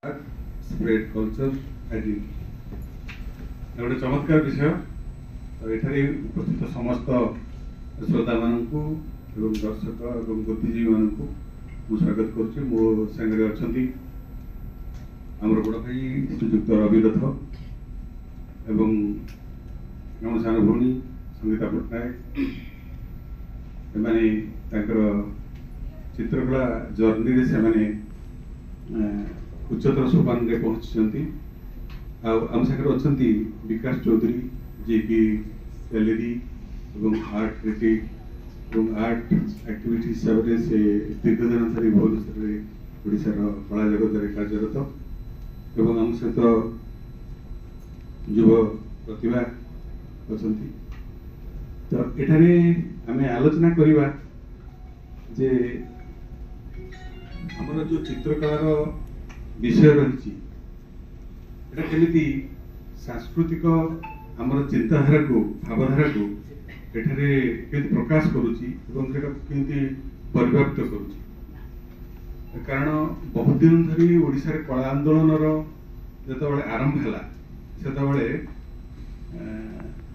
spread culture identity गोटे चमत्कार विषय एठारे उपस्थित समस्त श्रोता मानू दर्शक और बुद्धिजीवी मानू मु स्वागत करुच्ची। मो सांगे अच्छा आमर बड़ भाई श्रीजुक्त रविरथ एवं आम सान भौणी संगीता पट्टनायक एमाने चित्रकला जर्नी से माने उच्चतर सोपान में पहुंची। आम सागर अच्छा विकास चौधरी जी की गैलेरी और आर्ट क्रिटिक और आर्ट एक्टिविटी हिसाब से दीर्घ दिन धरी भुवनेश्वर ओडार कला जगत में कार्यरत एवं आम सहित युव प्रतिभा अच्छा। तो एठारे आम आलोचना करवा जे आमर जो चित्रकलार विषय रही केमी सांस्कृतिक आमर चिंताधारा को भावधारा को एठारे प्रकाश करुच्ची परिव्याप्त करुच्ची। कारण बहुत दिन धरी ओडिशा रे कला आंदोलन जो आरंभ है से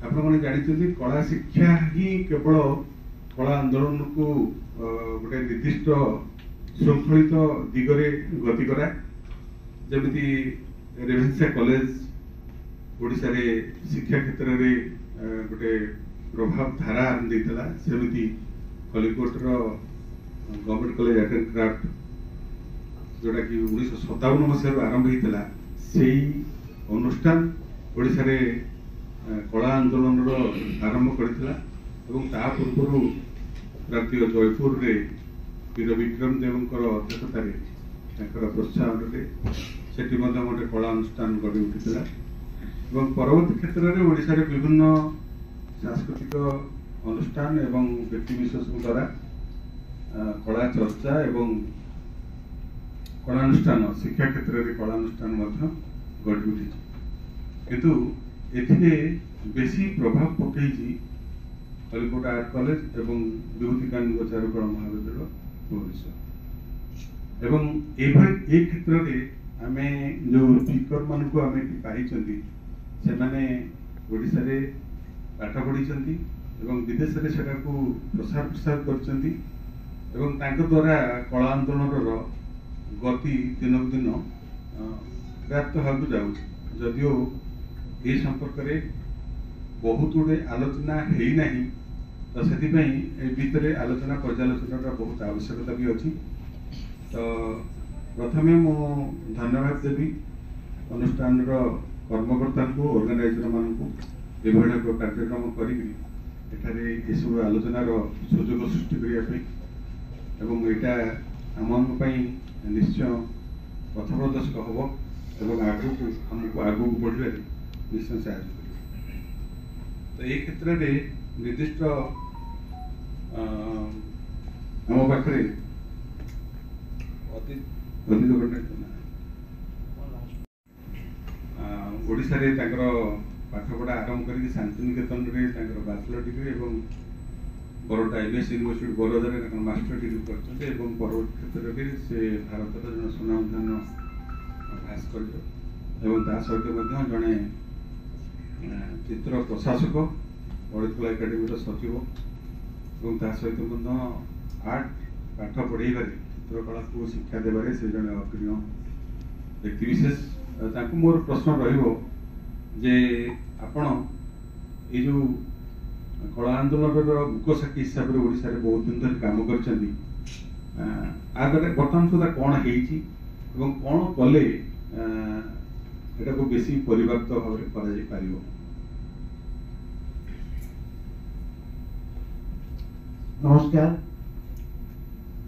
आपण जानते कला शिक्षा ही केवल कला आंदोलन को गोटे निर्दिष्ट श्रृंखलित दिगरे गति करा जमी रेभेन्सा कॉलेज ओडिशा रे शिक्षा क्षेत्र में गोटे प्रभाव धारा देता सेमती कलिकोटर government college art and craft जोटा कि 1957 मसीह आरंभ होता से अनुष्ठान ओडिशा रे कला आंदोलन आरंभ करथिला एवं ता पूर्व प्रांतीय जयपुर रे वीर विक्रम देवंकर अध्यक्षतार प्रोत्साहन से गोटे कला अनुष्ठान गढ़ी उठीला। परवर्ती क्षेत्र में ओडिशा रे विभिन्न सांस्कृतिक अनुष्ठान एवं व्यक्तिविशेष द्वारा कला चर्चा एवं कलानुष्ठान शिक्षा क्षेत्र में कलानुष्ठान गढ़ी उठी किंतु एथिरे बेसी प्रभाव पकई कलिकोट आर्ट कॉलेज एवं विभूतिकानंद चारुकला महाविद्यालय भुवनेश्वर एवं ए क्षेत्र में आमे जो स्पीकर मान को आमे पाइछंती से माने ओडिशा रे पाठ पढ़ी एवं विदेश रे सेटा को प्रसार प्रसार करछंती एवं तांको द्वारा कला आंदोलन रो गति दिन दिन व्याप्त होगा जाऊ जदियो ये संपर्क रे बहुत गुड़े आलोचना है नहीं तो से भितर आलोचना पर्यालोचना बहुत आवश्यकता भी अच्छी। तो प्रथमे मु धन्यवाद देवी अनुष्ठान कर्मकर्ता को ऑर्गेनाइजर मानू एभली कार्यक्रम करें सब आलोचनार सुजोग सृष्टि करने एवं आम निश्चय पथ प्रदर्शक हम एवं आमको आगू बढ़े निश्चय साहय कर। तो ये क्षेत्र में निर्दिष्ट आम पाखे ओडिशा रे पाठपढ़ा आरंभ कर शांतिनिकेतन रे बैचलर डिग्री और बरोडा एमएस यूनिवर्सिटी बरोदा रे मास्टर डिग्री करते परवर्ती क्षेत्र में से भारत जन सुनामधन्य भास्कर एवं सहित जड़े चित्र प्रशासक ललितकला एकाडेमी सचिव और सहित आर्ट पाठ पढ़ेबार चित्रकला को शिक्षा देवारे से जड़े अग्रणी व्यक्तिविशेष। मोर प्रश्न रे आपण ये जो कला आंदोलन मुकसाक्षी हिसाब से ओडिशा रे बहुत दिन धरी काम करछंती आगे बर्तमान सुधा कौन है कौन कले एटा को बेसी परिव्याप्त भाव में करा जाय पारिबो। नमस्कार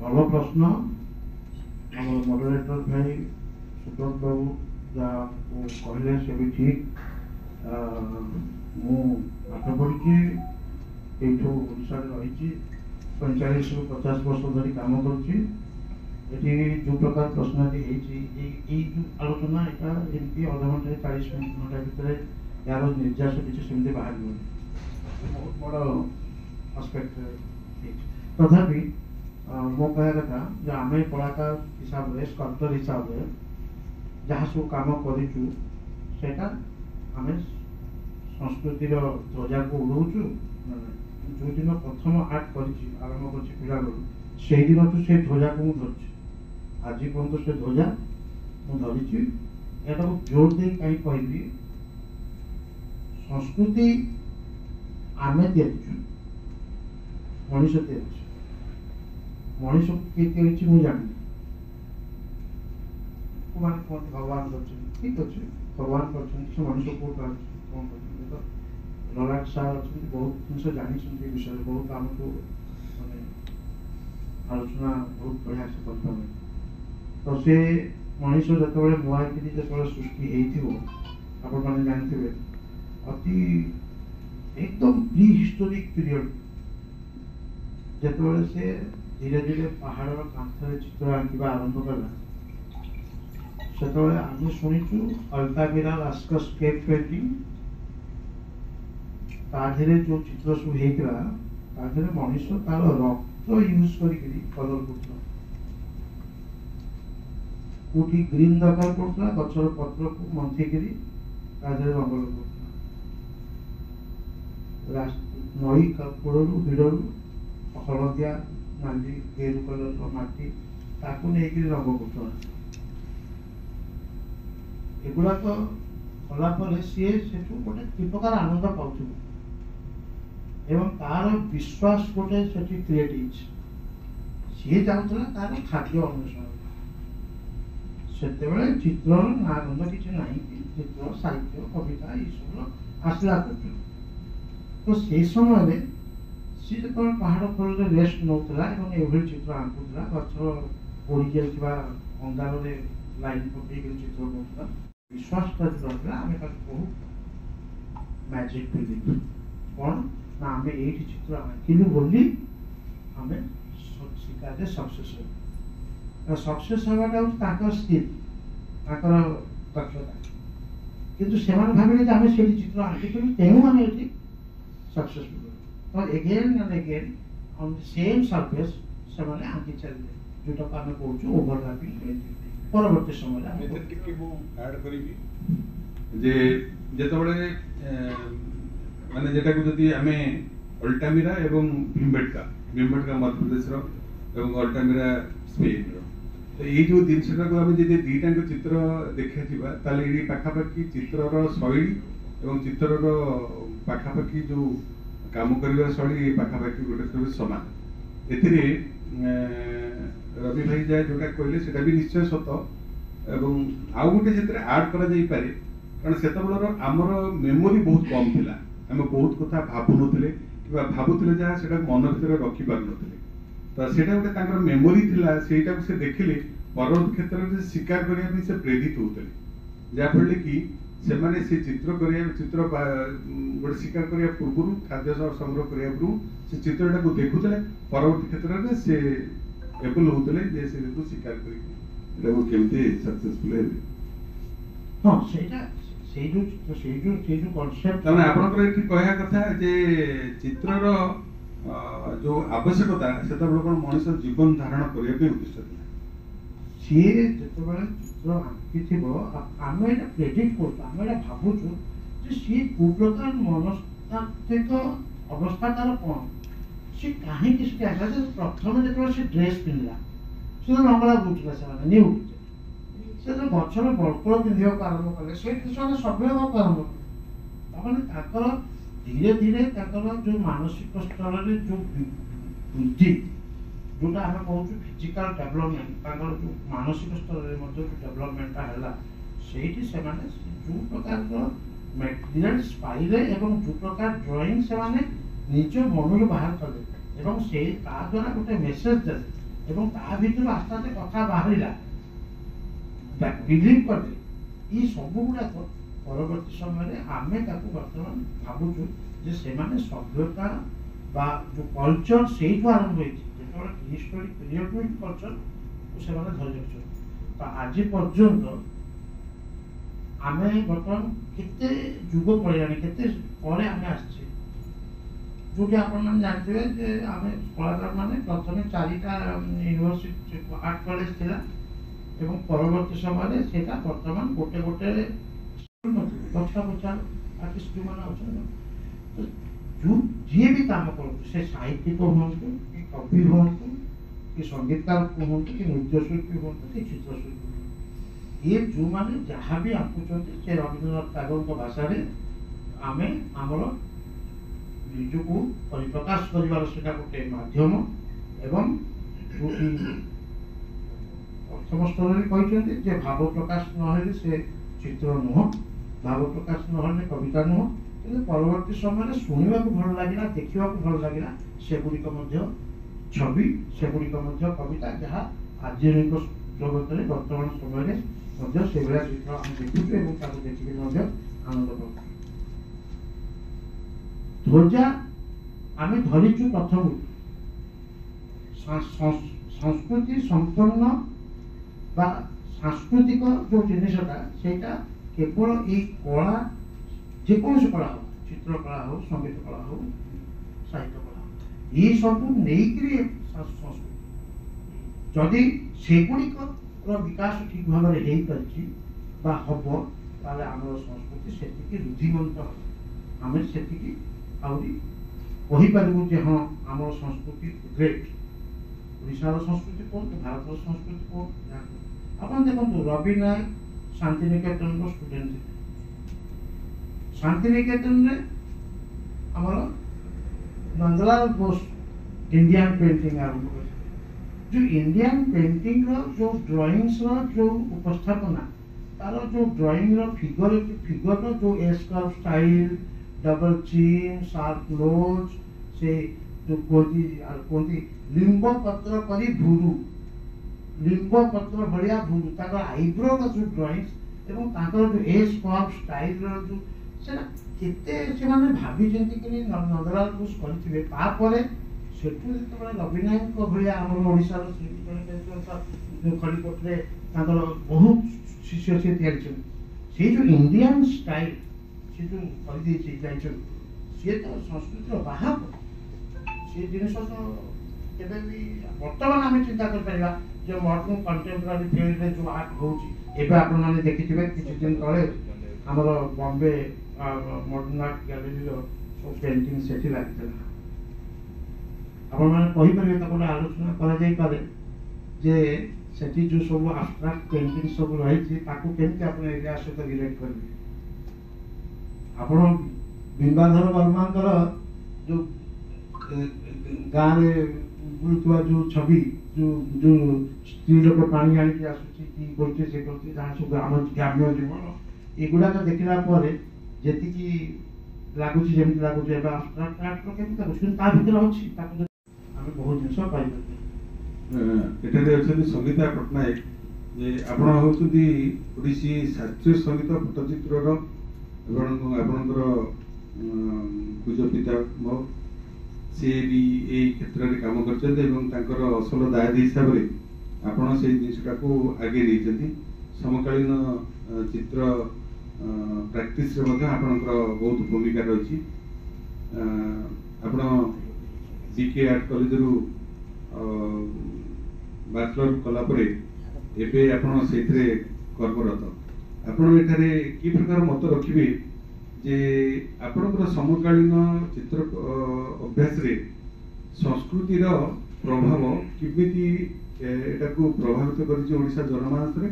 भल प्रश्न आम मॉडरेटर भाई सुब्रत बाबू जहाँ कहले से भी ठीक मु पाठ पढ़ी ओडिशा रही 45 ରୁ 50 वर्ष धरी काम करुच्ची। जो प्रकार प्रश्न जो आलोचना यहाँ जमी अधघंटे 40 मिनट घंटा भितर यार निर्यास किसी सेमती बाहर बहुत बड़ आस्पेक्ट तथापि मो कह कथा जो आम कलाकार हिसाब से स्कल्पचर हिसाब से जहाँ सब कम करूँ से आम संस्कृतिर ध्वजा को उड़ाऊँ जो दिन प्रथम आर्ट आरंभ कर पिला से दिन तो से ध्वजा को मुझे आज पर्यटन से ध्वजा मुझे यहाँ को जोर दे कहीं कहली संस्कृति आमे मनीष मनीष किए मुझे जानी भगवान कर ठीक अच्छे भगवान कर मनीष को कौन कर ललाट सार अच्छा बहुत जिन जानी विषय बहुत आमको माने आलोचना बहुत बढ़िया से करता तो से मनीष जो नुआकरी जो सृष्टि आपण मैंने जानते अति एकदम प्री हिस्टोरिक पीरियड जो से धीरे धीरे पहाड़ कांथर चित्र आंकवा आरंभ कला से आम शुणु अल्तामिरा लास्कस केव पेंटिंग ताधे जो चित्र सब होता मनीष तार रक्त यूज कर कलर कौटी ग्रीन दरकार पड़ता गचर पत्र को मंथिक रंग लगुला नई कपड़ू भिड़ू हलदिया नाली गेरु कलर मटी ताकू नहीं रंग कर एगुड़ाक कलापर सी से गोटे कि प्रकार आनंद पाऊ एवं तार विश्वास गोटे से क्रिएट सी चाहूला तार खाद्य अन्वेषण से चित्र ना गंध कि ना चित्र साहित्य कविता ये सब आसला तो से समय सी जो पहाड़ खोल रेस्ट नौला एवं चित्र आंकुला गचर पड़ी जाता अंगार लाइन पकड़ चित्र बनाता विश्वास आम बहुत मैजिक फिल कौन ना आम ये चित्र आंकिलु बोली आम शिकारे सक्सेस सक्सेस होगा स्किल दक्षता किंतु से भाविले आम से चित्र आंकिलु तेणु आम ये सक्सेसफुल तो again and again on the same surface से आंकी चलते जोटा आम कहूँ ओवरलैपिंग परवर्ती समय माने जेटा को जदि आमे अल्टामिरा एवं भीमबेटका मध्य प्रदेश एवं अल्टामिरा स्पेन तो ये जो जिनटा को आम जब दीटा चित्र देखा ताले ये पाखापाखि चित्रर शैली एवं चित्रर पाखापाखि जो काम कर शैली पाखापाखि गोटे सामान एथिरे रवि भाई जाए जोटा कहले सेटा भी निश्चय सत एवं आउ गोटे से आड करा जाई पारे कारण सेतबेलर आमर मेमोरी बहुत कम थिला आम बहुत कथा भाबु नथिले कि भाबुथिले जहाँ सेटा मन भीतर रखी पार नथिले तो सेटा गोटे तांकर मेमोरी थिला सेटा को से देखिले परवर्ती क्षेत्र में शिकार करने से प्रेरित होते जहाँफल कि से चित्र चित्र गोटे शिकार करने पूर्व खाद्य संग्रह करने पूर्व से चित्रटा को देखुले परवर्ती क्षेत्र में से एबल होतले जे से को शिकार करी एटा केमते सक्सेसफुल है हां सेटा से जो कांसेप्ट तने आपनकर एठी कहया कथा जे चित्रर जो आवश्यकता सेता बड़ मनुष्य जीवन धारण करिया पे उद्देश्य थिला सी जेतबेले चित्र आंकी थिबो आमे एटा प्रेडिक्ट करतो आमे एटा भाबुछु जे सी को प्रकार मनस्तात्विक अवस्था तार कोन से कहीं प्रथम जो से ड्रेस पिंधला से तो लंगड़ा बुझला से न्यू से जो गचर बड़कड़ पिंधा आरंभ कले से सभ्य आरंभ कर धीरे धीरे जो मानसिक स्तर में जो वृद्धि जोटा आम कहूँ फिजिकल डेवलपमेंट जो मानसिक स्तर में जो डेवलपमेंटा है से जो प्रकार मेटेरियल्स पाइले जो प्रकार ड्राइंग से निज मन बाहर कले एवं से द्वारा गोटे मेसेज देले एवं ता भीतर आस्ते आस्ते कथा बाहरिला बिलीव करले ये सब गुड़ाक परवर्ती समय आमे बर्तमान भावुँ जे सेमाने सभ्यता बा जो कल्चर से आरंभ हो हिस्टोरिक पीरियड में कल्चर से धरी रखते तो आज पर्यंत आमे बर्तमान केते जुग पड़ानी के आमे आसछे जो जानते आम कलाकार मैंने प्रथम 4टा यूनिवर्सिटी आर्ट कॉलेज थिला ଏବଂ ପରବର୍ତ୍ତୀ ସମୟରେ ସେଇଟା ବର୍ତ୍ତମାନ ଗୋଟେ ଗୋଟେ ବଛା ବଛା ଆର୍ଟିଷ୍ଟ ଯେଉଁମାନେ ଅଛନ୍ତି ତ ଯେଉଁ ଯିଏ ବି କାମ କରନ୍ତୁ ସେ ସାହିତ୍ୟିକ ହୁଅନ୍ତୁ କି କବି ହୁଅନ୍ତୁ କି ସଙ୍ଗୀତକାର ହୁଅନ୍ତୁ କି ନୃତ୍ୟଶିଳ୍ପୀ ହୁଅନ୍ତୁ କି ଚିତ୍ରଶିଳ୍ପୀ ହୁଅନ୍ତୁ, ଇଏ ଯେଉଁମାନେ ଯାହା ବି ଆଙ୍କୁଛନ୍ତି ସେ ରବୀନ୍ଦ୍ରନାଥ ଟାଗୋରଙ୍କ ଭାଷାରେ ଆମେ ଆମର ନିଜକୁ ପରିପ୍ରକାଶ କରିବାର ସେଇଟା ଗୋଟେ ମାଧ୍ୟମ। ଏବଂ ଯେଉଁଠି ପ୍ରଥମ ସ୍ତରରେ କହିଛନ୍ତି ଯେ ଭାବ ପ୍ରକାଶ ନହେଲେ ସେ ଚିତ୍ର ନୁହଁ, ଭାବ ପ୍ରକାଶ ନହେଲେ କବିତା ନୁହଁ, କିନ୍ତୁ ପରବର୍ତ୍ତୀ ସମୟରେ ଶୁଣିବାକୁ ଭଲ ଲାଗିଲା, ଦେଖିବାକୁ ଭଲ ଲାଗିଲା, ସେଗୁଡ଼ିକ ମଧ୍ୟ ଛବି, ସେଗୁଡ଼ିକ ମଧ୍ୟ କବିତା, ଯାହା ଆଧୁନିକ ଜଗତରେ ବର୍ତ୍ତମାନ ସମୟରେ ମଧ୍ୟ ସେଭଳିଆ ଚିତ୍ର ଆମେ ଦେଖୁଛୁ ଏବଂ ତାକୁ ଦେଖିକି ମଧ୍ୟ ଆନନ୍ଦ ପାଉଛୁ। ଧ୍ୱଜା ଆମେ ଧରିଛୁ ପ୍ରଥମରୁ ସଂସ୍କୃତି ସମ୍ପନ୍ନ বা ସାଂସ୍କୃତିକ ଯେଉଁ ଜିନିଷଟା ସେଇଟା କେବଳ ଏଇ କଳା, ଯେକୌଣସି କଳା ହଉ, ଚିତ୍ରକଳା ହଉ, ସଙ୍ଗୀତ କଳା ହଉ, ସାହିତ୍ୟ କଳା ହଉ, ଏସବୁ ନେଇକିରି ସଂସ୍କୃତି, ଯଦି ସେଗୁଡ଼ିକର ବିକାଶ ଠିକ ଭାବରେ ହେଇପାରିଛି ବା ହବ, ତାହେଲେ ଆମର ସଂସ୍କୃତି ସେତିକି ରୁଧିମନ୍ତ ହେବ, ଆମେ ସେତିକି ଆହୁରି କହିପାରିବୁ ଯେ ହଁ ଆମର ସଂସ୍କୃତି ଗ୍ରେଟ୍। ଓଡ଼ିଶାର ସଂସ୍କୃତି କୁହନ୍ତୁ, ଭାରତର ସଂସ୍କୃତି କୁହନ୍ତୁ, ଆପଣ ଦେଖନ୍ତୁ ରବି ନାୟକ ଶାନ୍ତିନିକେତନର ଷ୍ଟୁଡେଣ୍ଟ ଥିଲେ। ଶାନ୍ତିନିକେତନରେ ଆମର ନନ୍ଦଲାଲ ବୋଷ ଇଣ୍ଡିଆନ ପେଣ୍ଟିଂ ଆରମ୍ଭ କରିଥିଲେ। ଯେଉଁ ଇଣ୍ଡିଆନ ପେଣ୍ଟିଂର ଯେଉଁ ଡ୍ରଇଂସର ଯେଉଁ ଉପସ୍ଥାପନା, ତାର ଯେଉଁ ଡ୍ରଇଂର ଫିଗରର ଯେଉଁ ଏସ୍କର୍ଭ ଷ୍ଟାଇଲ, ଡବଲ ଚିନ୍, ସାର୍ପ ନୋଜ, ସେ ଯେଉଁ କୁହନ୍ତି ଲିମ୍ବ ପତ୍ର କରି ଭୁରୁ, ଲିମ୍ବ ପତ୍ର ଭଳିଆ ଭୁରୁ, ତାଙ୍କର ଆଇବ୍ରୋର ଯେଉଁ ଡ୍ରଇଂସ ଏବଂ ତାଙ୍କର ଯେଉଁ ଏସ୍କର୍ଭ ଷ୍ଟାଇଲର ଯେଉଁ ସେଟା କେତେ ସେମାନେ ଭାବିଛନ୍ତି କି ନନ୍ଦଲାଲ ବୋଷ କରିଥିବେ। ତାପରେ ସେଠୁ ଯେତେବେଳେ ରବି ନାୟକଙ୍କ ଭଳିଆ ଆମର ଓଡ଼ିଶାର ଶିଳ୍ପୀ ଖଲିକୋଟରେ ତାଙ୍କର ବହୁତ ଶିଷ୍ୟ ସିଏ ତିଆରିଛନ୍ତି, ସେଇ ଯେଉଁ ଇଣ୍ଡିଆନ ଷ୍ଟାଇଲ ସେ ଯେଉଁ କରିଦେଇଛି ଯାଇଛନ୍ତି, ସିଏ ତ ସଂସ୍କୃତିର ବାହକ। ସେ ଜିନିଷ ତ କେବେ ବି ବର୍ତ୍ତମାନ ଆମେ ଚିନ୍ତା କରିପାରିବା ଯେ ମଡର୍ଣ୍ଣ କଣ୍ଟେମ୍ପୋରାରୀ ଫିଲ୍ଡରେ ଯେଉଁ ଆର୍ଟ ହେଉଛି, ଏବେ ଆପଣମାନେ ଦେଖିଥିବେ କିଛି ଦିନ ତଳେ ଆମର ବମ୍ବେ ମଡର୍ଣ୍ଣ ଆର୍ଟ ଗ୍ୟାଲେରୀର ସବୁ ପେଣ୍ଟିଂ ସେଠି ଲାଗିଥିଲା। ଆପଣମାନେ କହିପାରିବେ, ତାକୁ ଗୋଟେ ଆଲୋଚନା କରାଯାଇପାରେ ଯେ ସେଠି ଯେଉଁ ସବୁ ଆବଷ୍ଟ୍ରାକ୍ଟ ପେଣ୍ଟିଂ ସବୁ ରହିଛି ତାକୁ କେମିତି ଆପଣ ଏରିଆ ସହିତ ରିଲେଟ୍ କରିବେ। ଆପଣ ବିମ୍ବାଧର ବର୍ମାଙ୍କର ଯେଉଁ ଗାଁରେ ବୁଲୁଥିବା ଯେଉଁ ଛବି, ଯେଉଁ ସ୍ତ୍ରୀ ଲୋକ ପାଣି ଆଣିକି ଆସୁଛି, କି କରୁଛି ସେ କରୁଛି, ଯାହା ସବୁ ଗ୍ରାମ୍ୟ ଜୀବନ, ଏଗୁଡ଼ାକ ଦେଖିଲା ପରେ ଯେତିକି ଲାଗୁଛି ଯେମିତି ଲାଗୁଛି ଏବେ ଆବଷ୍ଟ୍ରାକ୍ଟ ଆର୍ଟର କେମିତି ଲାଗୁଛି, କିନ୍ତୁ ତା ଭିତରେ ଅଛି, ତାକୁ ଆମେ ବହୁତ ଜିନିଷ ପାଇପାରିବା। ଏଠାରେ ଅଛନ୍ତି ସଙ୍ଗୀତା ପଟ୍ଟନାୟକ, ଯେ ଆପଣ ହେଉଛନ୍ତି ଓଡ଼ିଶୀ ଶାସ୍ତ୍ରୀୟ ସଙ୍ଗୀତ ପଟ୍ଟଚିତ୍ରର ଆପଣଙ୍କର ପୂଜ ପିତାମହ, ସିଏ ବି ଏଇ କ୍ଷେତ୍ରରେ କାମ କରିଛନ୍ତି ଏବଂ ତାଙ୍କର ଅସଲ ଦାୟାଦି ହିସାବରେ ଆପଣ ସେଇ ଜିନିଷଟାକୁ ଆଗେଇ ନେଇଛନ୍ତି। ସମକାଳୀନ ଚିତ୍ର ପ୍ରାକ୍ଟିସରେ ମଧ୍ୟ ଆପଣଙ୍କର ବହୁତ ଭୂମିକା ରହିଛି। ଆପଣ DK ଆର୍ଟ କଲେଜରୁ ବ୍ୟାଚଲର କଲା ପରେ ଏବେ ଆପଣ ସେଇଥିରେ କର୍ମରତ। ଆପଣ ଏଠାରେ କି ପ୍ରକାର ମତ ରଖିବେ ଯେ ଆପଣଙ୍କର ସମକାଳୀନ ଚିତ୍ର ଅଭ୍ୟାସରେ ସଂସ୍କୃତିର ପ୍ରଭାବ କେମିତି ଏଟାକୁ ପ୍ରଭାବିତ କରିଛି ଓଡ଼ିଶା ଜନମାନସରେ,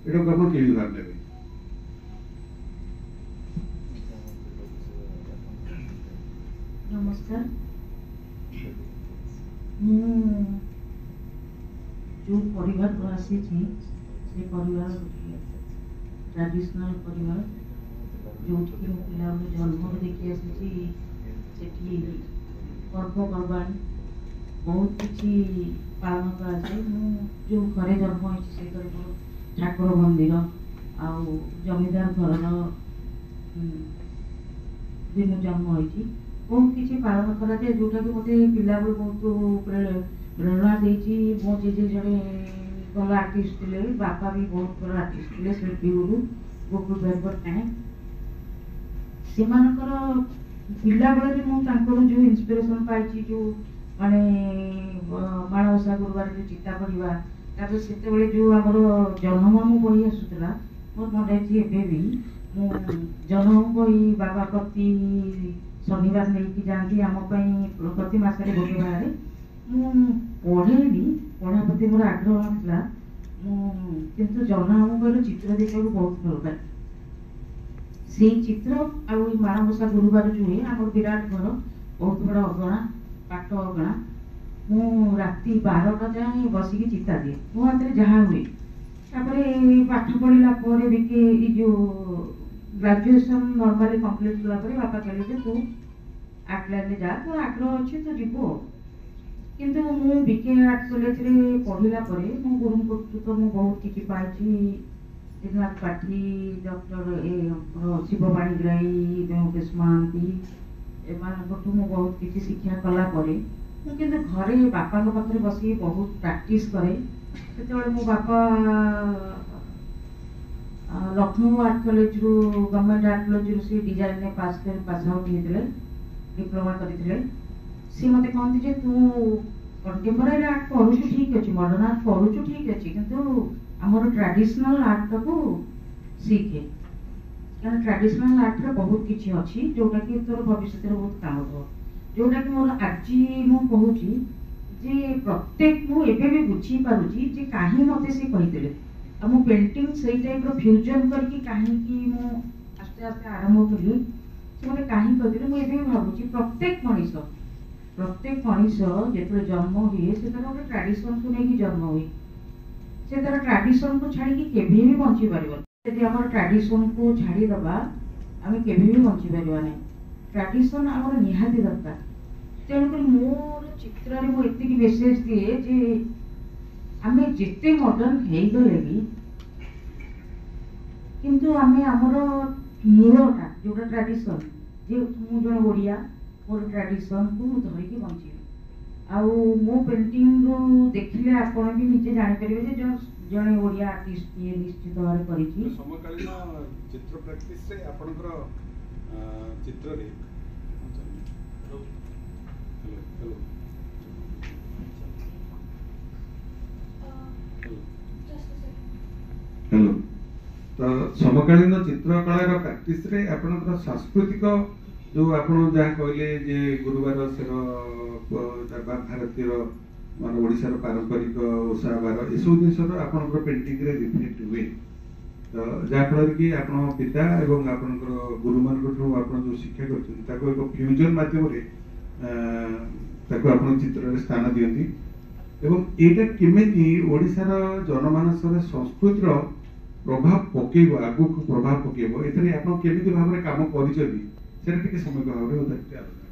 ଏଟାକୁ ଆପଣ କେମିତି ଭାବ ନେବେ? ନମସ୍କାର। ମୁଁ ଯେଉଁ ପରିବାରରୁ ଆସିଛି ସେ ପରିବାର ଗୋଟିଏ ଟ୍ରାଡିସନାଲ ପରିବାର, ଯେଉଁଠିକି ମୁଁ ପିଲାବେଳେ ଜନ୍ମରୁ ଦେଖି ଆସିଛି। ସେଠି ପର୍ବପର୍ବାଣି ବହୁତ କିଛି ପାଳନ କରାଯାଏ। ମୁଁ ଯେଉଁ ଘରେ ଜନ୍ମ ହେଇଛି ସେ ଘରେ ମୋର ଠାକୁର ମନ୍ଦିର ଆଉ ଜମିଦାର ଘରର ବି ମୁଁ ଜନ୍ମ ହେଇଛି। ବହୁତ କିଛି ପାଳନ କରାଯାଏ ଯେଉଁଟାକି ମୋତେ ପିଲାବେଳୁ ବହୁତ ପ୍ରେରଣା ଦେଇଛି। ମୋ ଜେଜେ ଜଣେ ଭଲ ଆର୍ଟିଷ୍ଟ ଥିଲେ, ବାପା ବି ବହୁତ ଭଲ ଆର୍ଟିଷ୍ଟ ଥିଲେ, ଶିଳ୍ପୀ ଗୁରୁ ଗୋକୁଳ ପଟ୍ଟନାୟକ। ସେମାନଙ୍କର ପିଲାବେଳେ ମୁଁ ତାଙ୍କର ଯେଉଁ ଇନ୍ସପିରେସନ୍ ପାଇଛି, ଯେଉଁ ମାନେ ମାଣବସା ଗୁରୁବାରରେ ଚିତା ପଡ଼ିବା, ତାପରେ ସେତେବେଳେ ଯୋଉ ଆମର ଜହ୍ନମାମୁଁ ବହି ଆସୁଥିଲା ମୋର ମନେ ଅଛି ଏବେ ବି ମୁଁ ଜହ୍ନମାମୁଁ ବହି ବାବା ପ୍ରତି ଶନିବାର ନେଇକି ଯାଆନ୍ତି ଆମ ପାଇଁ ପ୍ରତି ମାସରେ ଗୋଟେ ବାହାରେ ମୁଁ ପଢ଼େନି ପଢ଼ା ପ୍ରତି ମୋର ଆଗ୍ରହ ନଥିଲା ମୁଁ କିନ୍ତୁ ଜହ୍ନମାମୁଁ ବହିର ଚିତ୍ର ଦେଖିବାକୁ ବହୁତ ଭଲ ପାଏ ସେଇ ଚିତ୍ର ଆଉ ଏଇ ମାଣବସା ଗୁରୁବାର ଯୋଉ ହୁଏ ଆମର ବିରାଟ ଘର ବହୁତ ବଡ଼ ଅଗଣା ପାଟ ଅଗଣା ମୁଁ ରାତି 12ଟା ଯାଏଁ ବସିକି ଚିତା ଦିଏ ମୋ ହାତରେ ଯାହା ହୁଏ ତାପରେ ପାଠ ପଢିଲା ପରେ ବି କି ଏଇ ଯୋଉ ଗ୍ରାଜୁଏସନ୍ ନର୍ମାଲି କମ୍ପ୍ଲିଟ୍ କଲା ପରେ ବାପା କହିଲେ ଯେ ତୁ ଆର୍ଟ ଲାଇନରେ ଯା ତୋ ଆଗ୍ରହ ଅଛି ତୁ ଯିବୁ କିନ୍ତୁ ମୁଁ ବିକେ ଆର୍ଟ କଲେଜରେ ପଢିଲା ପରେ ମୋ ଗୁରୁଙ୍କଠୁ ତ ମୁଁ ବହୁତ କିଛି ପାଇଛି ତ୍ରିନାଥ ପାଠୀ ଡକ୍ଟର ଶିବ ପାଣିଗ୍ରାହୀ ବ୍ୟୋମକେଶ ମହାନ୍ତି ଏମାନଙ୍କଠୁ ମୁଁ ବହୁତ କିଛି ଶିକ୍ଷା କଲା ପରେ ମୁଁ କିନ୍ତୁ ଘରେ ବାପାଙ୍କ ପାଖରେ ବସିକି ବହୁତ ପ୍ରାକ୍ଟିସ୍ କରେ ସେତେବେଳେ ମୋ ବାପା ଲକ୍ଷ୍ନୌ ଆର୍ଟ କଲେଜରୁ ଗଭର୍ଣ୍ଣମେଣ୍ଟ ଆର୍ଟ କଲେଜରୁ ସେ ଡିଜାଇନରେ ପାସ୍ ଆଉଟ୍ ହେଇଥିଲେ ଡିପ୍ଲୋମା କରିଥିଲେ ସିଏ ମୋତେ କହନ୍ତି ଯେ ତୁ କଣ୍ଟେମ୍ପୋରାରୀ ଆର୍ଟ କରୁଛୁ ଠିକ୍ ଅଛି ମଡର୍ଣ୍ଣ ଆର୍ଟ କରୁଛୁ ଠିକ୍ ଅଛି କିନ୍ତୁ ଆମର ଟ୍ରାଡିସନାଲ ଆର୍ଟଟାକୁ ଶିଖେ କାରଣ ଟ୍ରାଡିସନାଲ ଆର୍ଟରେ ବହୁତ କିଛି ଅଛି ଯୋଉଟାକି ତୋର ଭବିଷ୍ୟତରେ ବହୁତ କାମ ଦେବ ଯୋଉଟାକି ମୋର ଆଜି ମୁଁ କହୁଛି ଯେ ପ୍ରତ୍ୟେକ ମୁଁ ଏବେ ବି ବୁଝିପାରୁଛି ଯେ କାହିଁ ମୋତେ ସେ କହିଥିଲେ ଆଉ ମୁଁ ପେଣ୍ଟିଂ ସେଇ ଟାଇପ୍ର ଫ୍ୟୁଜନ୍ କରିକି କାହିଁକି ମୁଁ ଆସ୍ତେ ଆସ୍ତେ ଆରମ୍ଭ କଲି ସେ ମୋତେ କାହିଁ କହିଥିଲେ ମୁଁ ଏବେ ବି ଭାବୁଛି ପ୍ରତ୍ୟେକ ମଣିଷ ଯେତେବେଳେ ଜନ୍ମ ହୁଏ ସେ ତାର ଗୋଟେ ଟ୍ରାଡିସନକୁ ନେଇକି ଜନ୍ମ ହୁଏ ସେ ତାର ଟ୍ରାଡିସନକୁ ଛାଡ଼ିକି କେବେ ବି ବଞ୍ଚି ପାରିବନି ଯଦି ଆମର ଟ୍ରାଡିସନକୁ ଛାଡ଼ିଦେବା ଆମେ କେବେ ବି ବଞ୍ଚି ପାରିବା ନାହିଁ ଟ୍ରାଡିସନ ଆମର ନିହାତି ଦରକାର ତେଣୁକରି ମୋର ଚିତ୍ରରେ ମୁଁ ଏତିକି ମେସେଜ ଦିଏ ଯେ ଆମେ ଯେତେ ମଡର୍ଣ୍ଣ ହେଇଗଲେ ବି କିନ୍ତୁ ଆମେ ଆମର ମୂଳଟା ଯୋଉଟା ଟ୍ରାଡିସନ ଯେ ମୁଁ ଜଣେ ଓଡ଼ିଆ ମୋର ଟ୍ରାଡିସନକୁ ମୁଁ ଧରିକି ବଞ୍ଚିବି ଆଉ ମୋ ପେଣ୍ଟିଂରୁ ଦେଖିଲେ ଆପଣ ବି ନିଜେ ଜାଣିପାରିବେ ଯେ ଜଣେ ଓଡ଼ିଆ ଆର୍ଟିଷ୍ଟ ଇଏ ନିଶ୍ଚିତ ଭାବରେ କରିଛି ସମକାଳୀନ ଚିତ୍ର ପ୍ରାକ୍ଟିସରେ ଆପଣଙ୍କର ଚିତ୍ରରେ ହ୍ୟାଲୋ ତ ସମକାଳୀନ ଚିତ୍ରକଳାର ପ୍ରାକ୍ଟିସରେ ଆପଣଙ୍କର ସାଂସ୍କୃତିକ ଯୋଉ ଆପଣ ଯାହା କହିଲେ ଯେ ଗୁରୁବାର ସେର ଭାରତୀୟ ମାନେ ଓଡ଼ିଶାର ପାରମ୍ପରିକ ଓଷା ବାର ଏସବୁ ଜିନିଷର ଆପଣଙ୍କର ପେଣ୍ଟିଂରେ ରିଫ୍ଲେକ୍ଟ ହୁଏ ତ ଯାହାଫଳରେ କି ଆପଣ ପିତା ଏବଂ ଆପଣଙ୍କର ଗୁରୁମାନଙ୍କଠୁ ଆପଣ ଯୋଉ ଶିକ୍ଷା କରିଛନ୍ତି ତାକୁ ଏକ ଫ୍ୟୁଜନ ମାଧ୍ୟମରେ ତାକୁ ଆପଣ ଚିତ୍ରରେ ସ୍ଥାନ ଦିଅନ୍ତି ଏବଂ ଏଇଟା କେମିତି ଓଡ଼ିଶାର ଜନମାନସରେ ସଂସ୍କୃତିର ପ୍ରଭାବ ପକେଇବ ଆଗକୁ ପ୍ରଭାବ ପକେଇବ ଏଥିରେ ଆପଣ କେମିତି ଭାବରେ କାମ କରିଛନ୍ତି ସେଟା ଟିକେ ସମଗ୍ର ଭାବରେ ମୋତେ ଟିକେ ଆଲୋଚନା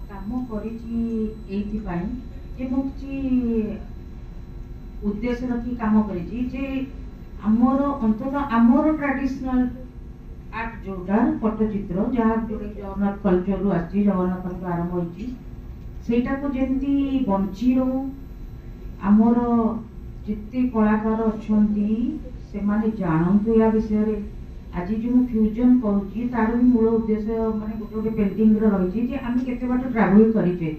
କାମ କରିଛି ଏଇଥିପାଇଁ ଯେ ମୁଁ କିଛି ଉଦ୍ଦେଶ୍ୟ ରଖି କାମ କରିଛି ଯେ ଆମର ଅନ୍ତତଃ ଆମର ଟ୍ରାଡିସନାଲ ଆର୍ଟ ଯୋଉଟା ପଟ୍ଟଚିତ୍ର ଯାହା ଯୋଉଟା ଜଗନ୍ନାଥ କଲଚରରୁ ଆସିଛି ଜଗନ୍ନାଥଙ୍କୁ ଆରମ୍ଭ ହେଇଛି ସେଇଟାକୁ ଯେମିତି ବଞ୍ଚି ରହୁ ଆମର ଯେତେ କଳାକାର ଅଛନ୍ତି ସେମାନେ ଜାଣନ୍ତୁ ୟା ବିଷୟରେ ଆଜି ଯୋଉ ମୁଁ ଫ୍ୟୁଜନ କରୁଛି ତାର ବି ମୂଳ ଉଦ୍ଦେଶ୍ୟ ମାନେ ଗୋଟେ ଗୋଟେ ପେଣ୍ଟିଂରେ ରହିଛି ଯେ ଆମେ କେତେ ବାଟ ଟ୍ରାଭେଲ କରିଛେ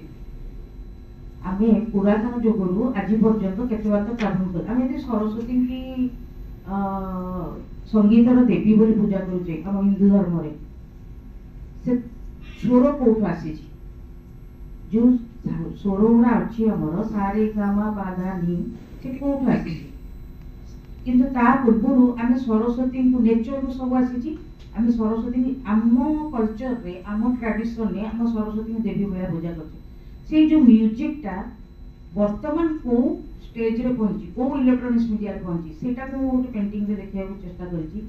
ଆମେ ପୁରାତନ ଯୁଗରୁ ଆଜି ପର୍ଯ୍ୟନ୍ତ କେତେ ବାଟ ଟ୍ରାଭେଲ କରି ଆମେ ଯଦି ସରସ୍ୱତୀ କି ସଙ୍ଗୀତର ଦେବୀ ବୋଲି ପୂଜା କରୁଛେ ଆମ ହିନ୍ଦୁ ଧର୍ମରେ ସେ ସ୍ୱର କୋଉଠୁ ଆସିଛି ଯୋଉ ସ୍ୱର ଗୁଡ଼ା ଅଛି ଆମର ସାରେ ଗାମା ପାଧା ନି ସେ କୋଉଠୁ ଆସିଛି କିନ୍ତୁ ତା ପୂର୍ବରୁ ଆମେ ସରସ୍ୱତୀଙ୍କୁ ନେଚରରୁ ସବୁ ଆସିଛି ଆମେ ସରସ୍ୱତୀ ଆମ କଲଚରରେ ଆମ ଟ୍ରାଡିସନରେ ଆମ ସରସ୍ୱତୀଙ୍କୁ ଦେବୀ ଭଳିଆ ପୂଜା କରୁଛେ ସେଇ ଯୋଉ ମ୍ୟୁଜିକଟା ବର୍ତ୍ତମାନ କୋଉ ଷ୍ଟେଜରେ ପହଞ୍ଚି କୋଉ ଇଲେକ୍ଟ୍ରୋନିକ୍ସ ମିଡିଆରେ ପହଞ୍ଚି ସେଇଟାକୁ ମୁଁ ଗୋଟେ ପେଣ୍ଟିଂରେ ଦେଖିବାକୁ ଚେଷ୍ଟା କରିଛି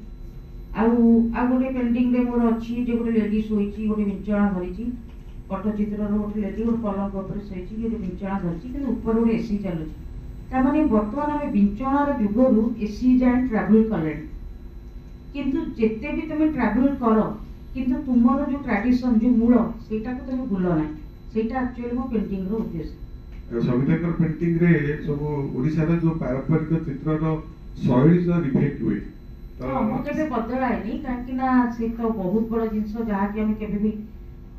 ଆଉ ଗୋଟେ ପେଣ୍ଟିଂରେ ମୋର ଅଛି ଯେ ଗୋଟେ ଲେଡି ଶୋଇଛି ଗୋଟେ ବିଞ୍ଚଣା ଧରିଛି ପଟ୍ଟଚିତ୍ରର ଗୋଟେ ଲେଡି ଗୋଟେ ପଲଙ୍କ ଉପରେ ଶୋଇଛି ଗୋଟେ ବିଞ୍ଚଣା ଧରିଛି କିନ୍ତୁ ଉପରେ ଗୋଟେ ଏସି ଚାଲୁଛି ତାମାନେ ବର୍ତ୍ତମାନ ଆମେ ବିଞ୍ଚଣାର ଯୁଗରୁ ଏସି ଯାଏଁ ଟ୍ରାଭେଲ କଲେଣି କିନ୍ତୁ ଯେତେ ବି ତମେ ଟ୍ରାଭେଲ କର କିନ୍ତୁ ତୁମର ଯୋଉ ଟ୍ରାଡିସନ ଯୋଉ ମୂଳ ସେଇଟାକୁ ତମେ ଭୁଲ ନାହିଁ ସେଇଟା ଆକ୍ଚୁଆଲି ମୋ ପେଣ୍ଟିଂର ଉଦ୍ଦେଶ୍ୟ ସବିତାଙ୍କର ପେଣ୍ଟିଂରେ ସବୁ ଓଡ଼ିଶାର ଯୋଉ ପାରମ୍ପରିକ ଚିତ୍ରର ଶୈଳୀର ରିଫ୍ଲେକ୍ଟ ହୁଏ ମୁଁ କେବେ ବଦଳାଏନି କାହିଁକି ନା ସେ ତ ବହୁତ ବଡ଼ ଜିନିଷ ଯାହାକି ଆମେ କେବେ ବି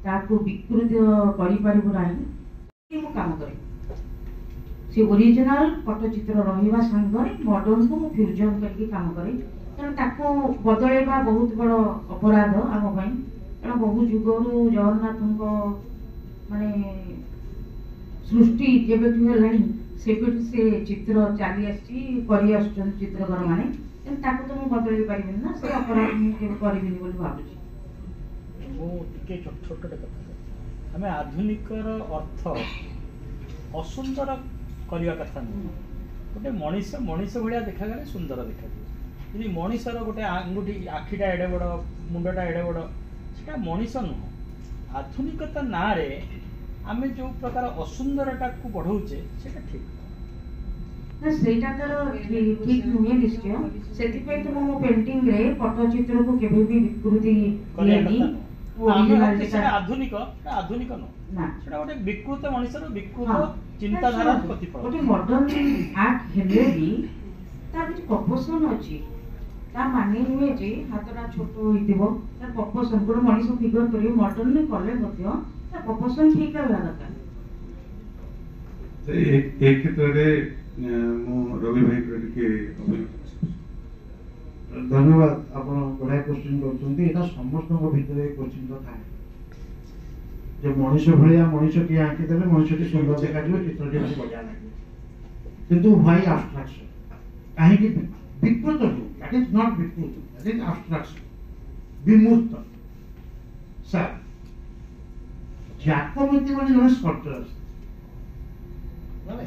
ତାକୁ ବିକୃତ କରିପାରିବୁ ନାହିଁ ମୁଁ କାମ କରେ से ओरिजिनल पट्टचित्र रहिबा संगरे मॉडर्न को मु फ्यूजन करके काम करे तेणु ताको बदलेबा बहुत बड़ अपराध आम पई तेणु बहु जुगरु जगन्नाथ माने सृष्टि जेबेठु हेलाणी सेबेठु से चित्र चली आसी करि आछन चित्रकर माने तेणु ताको तो मु बदलै परिबिन ना से अपराध मु केबे करिबिनी बोली भाबुची मु टिके छोटे कथा आमे आधुनिकर अर्थ असुंदर करने कथा नुह गोटे मनीष मनीष भाया देखा गले सुंदर देखा यदि मनीषर गोटे आंगुठी आखिटा एडे बड़ मुंडटा एडे बड़ से मनीष नुह आधुनिकता ना रे आम जो प्रकार असुंदरटा को बढ़ाऊे से ठीक ना सेटा तो ठीक नुहे निश्चय सेति तो मो पेंटिंग रे पट्टचित्र को केबे भी विकृति लेनी आधुनिक आधुनिक ना सेटा गोटे विकृत मनीषर विकृत चिंताधारा प्रतिफल गोटे मॉडर्न आर्ट हेले भी तार किछ प्रोपोर्शन अछि ता माने नुहे जे हातटा छोट होइतिबो तार प्रोपोर्शन गोटे मनीष फिगर करियो मॉडर्न ने कले मध्य तार प्रोपोर्शन ठीक रहला दरकार एक क्षेत्र रे मु रवि भाई के धन्यवाद आपण बड़ा क्वेश्चन करछन्ती एटा समस्त भितर क्वेश्चन तो थाए जे मनुष्य भलिया मनुष्य की आंकी देले मनुष्य की सुंदर देखा दिबो चित्रटी भारी बढ़िया लागे किंतु व्हाई एब्स्ट्रैक्शन काहे कि विकृत दैट इज नॉट विकृत दैट इज एब्स्ट्रैक्शन विमूर्त सर जाकोमेटी वाली जने स्कल्पचर माने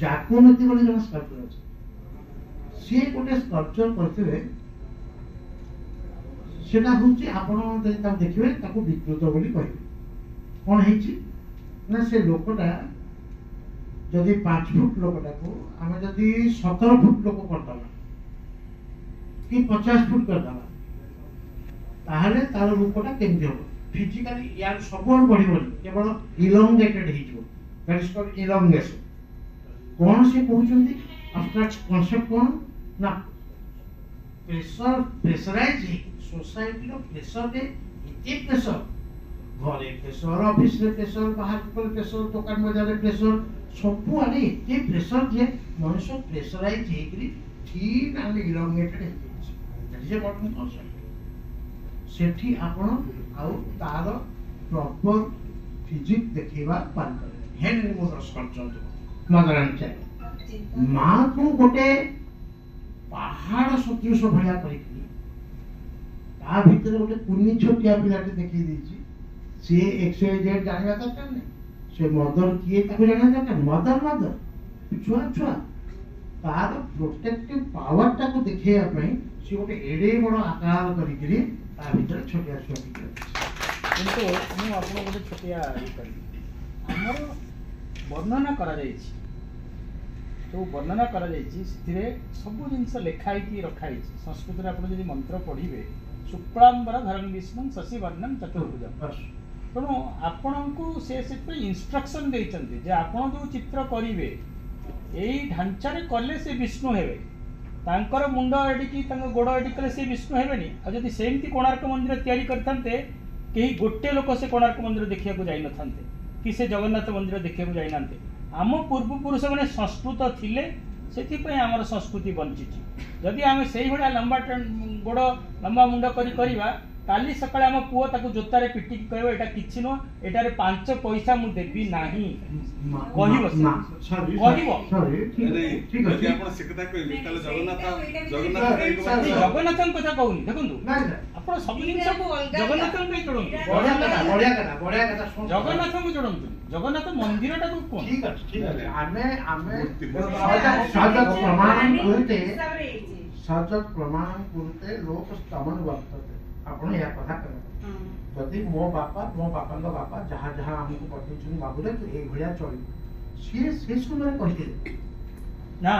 जाकोमेटी वाली जने स्कल्पचर सी गोटे स्कल्पचर करथिबे सेटा होची आपण जदि ता देखिबे ताको विकृत बोली कहबे कोन हेची ना से लोकटा जदि 5 फुट लोकटा को आमे जदि 17 फुट लोक करतला कि 50 फुट करतला ताहले तार रूपटा केमति हो फिजिकली यार सबन बढ़िबोनी केवल इलोंगेटेड हेइजो दैट इज कॉल्ड इलोंगेशन कोन से कहउचंदी एब्स्ट्रैक्ट कांसेप्ट कोन ना प्रेशर प्रेशराइज सोसाइटी रो प्रेशर दे इते प्रेशर घरे प्रेशर ऑफिस रे प्रेशर बाहर पर प्रेशर दुकान बाजार रे प्रेशर सब आले इते प्रेशर जे मनुष्य प्रेशराइज हेकरी ठीक आले इलोंगेटेड हेइछ that is what we concept सेठी आपण आउ तार प्रॉपर फिजिक देखिबा पार हेड रिमूवर स्कल्पचर मदरन चाहे मां को गोटे पहाड़ सदृश भया करिकरी ता भीतर गोटे कुनी छोटिया पिलाटे देखि देछि से एक्सवाइजेड जानिबा दरकार नै से मदर किए ताको जानिबा दरकार मदर मदर छुआ छुआ तार प्रोटेक्टिव पावर ता को देखिया पई से गोटे एडे बड़ आकार करिकरी ता भीतर छोटिया छुआ पिला किंतु मु आपन गोटे छोटिया करी हमर वर्णना करा जायछि तो वर्णना करा जायछि सिथिरे सब जिंस लेखाई की रखाई संस्कृत रे आपण जदि मंत्र पढिबे शुक्लांबर धरम विष्णु शशि वर्णम चतुर्भुज तेणु आपण को से इंस्ट्रक्शन देइचंती जे आपण जो चित्र करिवे एई ढांचा रे कले से विष्णु हेबे तांकर मुंड एडी की तांकर गोड़ एडी कले से विष्णु हेबेनी आ जदि सेमती कोणार्क मंदिर तयारी करथांते केही गोटे लोक से कोणार्क मंदिर देखिया को जाई नथांते कि से जगन्नाथ मंदिर देखिया को जाई नांते आम पूर्व पुरुष मैंने संस्कृत थिले से आमर संस्कृति बंची जदि आम से भाया लंबा गोड़ लंबा मुंड करवा काली सकाଳେ ଆମ ପୁଅ ତାକୁ ଜୋତାରେ ପିଟିକି କହିବ ଏଟା କିଛି ନୁହ ଏଟାରେ 5 ପଇସା ମୁଁ ଦେବି ନାହିଁ କହିବ ନା ସରି କହିବ ସରି ଠିକ ଅଛି ଆପଣ ସେ କଥା କହିଲେ ତାହେଲେ ଜଗନ୍ନାଥଙ୍କ କଥା କହୁନି ଦେଖନ୍ତୁ ଆପଣ ସବୁ ଜିନିଷ ଜଗନ୍ନାଥଙ୍କ ପାଇଁ ଯୋଡ଼ନ୍ତୁ ବଢିଆ କଥା ଶୁଣ ଜଗନ୍ନାଥଙ୍କୁ ଯୋଡ଼ନ୍ତୁ ଜଗନ୍ନାଥ ମନ୍ଦିରଟାକୁ କୋନ ଠିକ ଅଛି ଆମେ ସହଜ ପ୍ରମାଣ କରୁତେ ଲୋକ ସ୍ତମନ ବର୍ତ୍ତते आपण या कथा कर जदि मो बापा बापा जहाँ जहाँ हमको पठेछन बाबूरे तो ए भलिया चली से सुंदर कहिते ना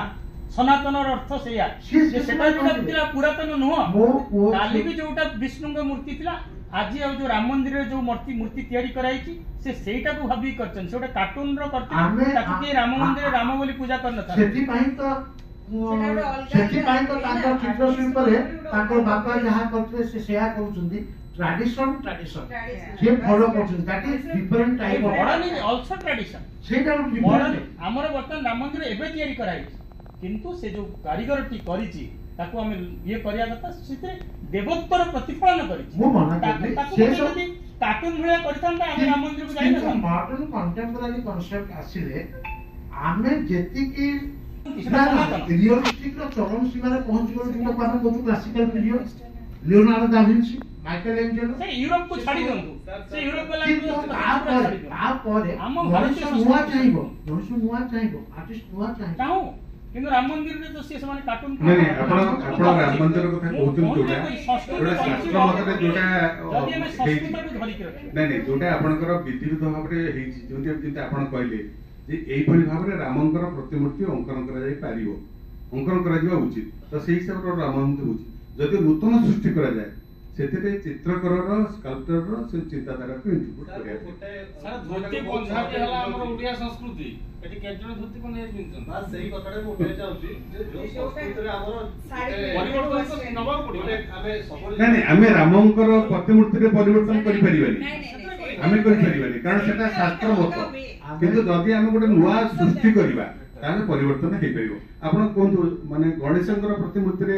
सनातन अर्थ सेया जे सेटा जोटा थिला पुरातन नुह काली भी जोटा विष्णु का मूर्ति थिला आज आ जो राम मंदिर रे जो मूर्ति तयारी कराई से सेटा को भाबी करछन सेटा कार्टून रो करछन ताकि के राम मंदिर रे राम बोली पूजा करनता सेति पई तो चित्रशिल्प तांको बापा जहाँ करते से सेया करूछंदी tradition ସେ follow କରୁଛନ୍ତି that is different type of modern is also tradition. ସେଇଟା ମଡର୍ନ different ଆମର ବର୍ତ୍ତମାନ ରାମ ମନ୍ଦିର ଏବେ ତିଆରି କରାଯାଇଛି, କିନ୍ତୁ ସେ ଯୋଉ କାରିଗରଟି କରିଛି ତାକୁ ଆମେ ଇଏ କରିବା କଥା, ସେଥିରେ ଦେବତ୍ୱର ପ୍ରତିଫଳନ କରିଛି। ମୁଁ ମନା ତାକୁ କରୁନି ତାକୁ ସେ ଯଦି କାର୍ଟୁନ ଭଳିଆ କରିଥାନ୍ତା ଆମେ ରାମ ମନ୍ଦିରକୁ କିନ୍ତୁ ଯାଇନଥାନ୍ତେ। modern contemporary concept ଆସିଲେ ଆମେ ଯେତିକି ସେଟା ସନାତନ। ରିଅଲିଷ୍ଟିକ ର ଚରମ ସୀମାରେ ପହଞ୍ଚିଗଲୁ, ଯୋଉଟାକୁ ଆମେ କହୁଛୁ କ୍ଲାସିକାଲ ପିରିୟଡ, ଲିଓନାର୍ଡୋ ଦା ଭିଞ୍ଚି, ମାଇକେଲ ଏଞ୍ଜେଲୋ। ସେ ୟୁରୋପକୁ ଛାଡି ଦିଅନ୍ତୁ, ସେ ୟୁରୋପ ଗଲା କିନ୍ତୁ ତାପରେ ଆମ ମଣିଷ ଭାରତୀୟ ନୂଆ ସଂସ୍କୃତି ଚାହିଁବ, ମଣିଷ ନୂଆ ଚାହିଁବ, ଆର୍ଟିଷ୍ଟ ନୂଆ ଚାହିଁବ। ଚାହୁଁ, କିନ୍ତୁ ରାମ ମନ୍ଦିରରେ ତ ସିଏ ସେମାନେ କାର୍ଟୁନ ନାଇଁ ନାଇଁ ଆପଣ ରାମ ମନ୍ଦିର କଥା କହୁଛନ୍ତି ଯୋଉଟା ଶାସ୍ତ୍ର ମତରେ ଯୋଉଟା ଯଦି ଆମେ ହେଇଛି, ସଂସ୍କୃତକୁ ଧରିକି ରଖିବା। ନାଇଁ ନାଇଁ ଯୋଉଟା ଆପଣଙ୍କର ବିଧିବିଧ ଭାବରେ ହେଇଛି, ଯେମିତି ଆପଣ କହିଲେ ଯେ ଏଇଭଳି ଭାବରେ ରାମଙ୍କର ପ୍ରତିମୂର୍ତ୍ତି ଅଙ୍କନ କରାଯାଇ ପାରିବ, ଅଙ୍କନ କରାଯିବା ଉଚିତ, ତ ସେଇ ହିସାବରେ ରାମ ମନ୍ଦିର ହଉଛି। ଯଦି ନୂତନ ସୃଷ୍ଟି କରାଯାଏ ସେଥିରେ ଚିତ୍ରକରର ସ୍କଲ୍ପଟରର ସେ ଚିନ୍ତାଧାରାକୁ ଇଣ୍ଟିଗ୍ରେଟ୍ କରିବା ଧୋତି ପଞ୍ଜାବୀ ହେଲା ଆମର ଓଡ଼ିଆ ସଂସ୍କୃତି, ଏଠି କେତେ ଜଣ ଧୋତି ପଞ୍ଜାବୀ ପିନ୍ଧୁଛନ୍ତି? ବାସ୍ ସେଇ କଥାଟା ମୁଁ କହିବାକୁ ଚାହୁଁଛି ଯେ ଯୋଉ ସଂସ୍କୃତିରେ ଆମର ପରିବର୍ତ୍ତନ ନେବାକୁ ପଡିବ। ଆମେ ସବୁବେଳେ ନାଇଁ ନାଇଁ ଆମେ ରାମଙ୍କର ପ୍ରତିମୂର୍ତ୍ତିରେ ପରିବର୍ତ୍ତନ କରିପାରିବାନି, ଆମେ କରିପାରିବାନି, କାରଣ ସେଟା ଶାସ୍ତ୍ର ମତ। କିନ୍ତୁ ଯଦି ଆମେ ଗୋଟେ ନୂଆ ସୃଷ୍ଟି କରିବା ତାହେଲେ ପରିବର୍ତ୍ତନ ହେଇପାରିବ। ଆପଣ କୁହନ୍ତୁ, ମାନେ ଗଣେଶଙ୍କର ପ୍ରତିମୂର୍ତ୍ତିରେ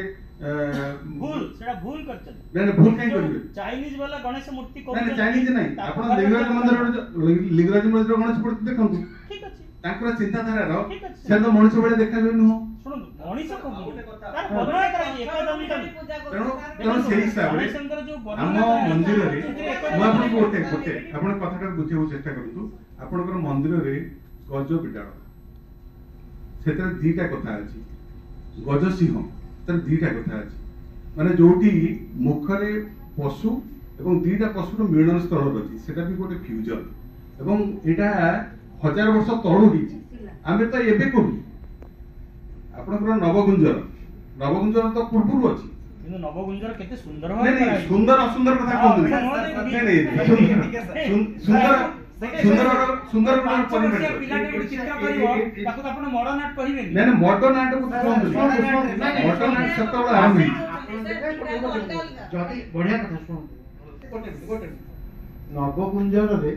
ଭୁଲ, ସେଟା ଭୁଲ କରିଛନ୍ତି। ନାଇଁ ନାଇଁ ଭୁଲ କାହିଁ କରିବେ? ଚାଇନିଜ ବାଲା ଗଣେଶ ମୂର୍ତ୍ତି ନାଇଁ ନାଇଁ ଚାଇନିଜ ନାହିଁ, ଆପଣ ଲିଙ୍ଗରାଜ ମନ୍ଦିର ଗଣେଶ ମୂର୍ତ୍ତି ଦେଖନ୍ତୁ, ଠିକ ଅଛି, ତାଙ୍କର ଚିନ୍ତାଧାରାର ଠିକ ଅଛି। ସେ ତ ମଣିଷ ଭଳିଆ ଦେଖାଯାଏ ନୁହଁ। ଶୁଣନ୍ତୁ, ମଣିଷ ଆଉ ଗୋଟେ କଥା, ତାର ବର୍ଣ୍ଣନା କରାଯାଇଛି ଏକଦମ ତେଣୁ ସେଇ ହିସାବରେ ଗଣେଶଙ୍କର ଯୋଉ ଆମ ବର୍ଣ୍ଣନା କରାଯାଇଛି, ମନ୍ଦିରରେ ସେଥିରେ ମୁଁ ଆପଣଙ୍କୁ ଗୋଟେ ଆପଣ କଥାଟାକୁ ବୁଝିବାକୁ ଚେଷ୍ଟା କରନ୍ତୁ। ଆପଣଙ୍କର ମନ୍ଦିରରେ ଗଜ ବିଡାଳ, ସେଥିରେ ଦିଟା କଥା ଅଛି, ଗଜ ସିଂହ, ତାର ଦିଟା କଥା ଅଛି, ମାନେ ଯୋଉଠି ମୁଖରେ ପଶୁ ଏବଂ ଦିଟା ପଶୁର ମିଳନ ସ୍ଥଳ ଅଛି, ସେଟା ବି ଗୋଟେ ଫ୍ୟୁଜନ, ଏବଂ ଏଇଟା 1000 ବର୍ଷ ତଳୁ ହେଇଛି, ଆମେ ତ ଏବେ କରୁଛୁ। ଆପଣଙ୍କର ନବଗୁଞ୍ଜର ତ ପୂର୍ବରୁ ଅଛି। କିନ୍ତୁ ନବଗୁଞ୍ଜର କେତେ ସୁନ୍ଦର ନାଇଁ ଭାବରେ ନାଇଁ କରାଯାଇଛି। ସୁନ୍ଦର ଅସୁନ୍ଦର କଥା କୁହନ୍ତୁ ନାଇଁ ସୁନ୍ଦର ପିଲାଟେ ଗୋଟେ ଚିତ୍ର କରିବ, ତାକୁ ତ ଆପଣ ମଡର୍ନ ଆର୍ଟ କହିବେନି। ନାଇଁ ମଡର୍ନ ଆର୍ଟ କୁହନ୍ତୁ, ମଡର୍ନ ଆର୍ଟ ସେତେବେଳେ ଆରମ୍ଭ ହେଇଛି। ଯଦି ବଢିଆ କଥା ଶୁଣନ୍ତୁ, ନବଗୁଞ୍ଜରରେ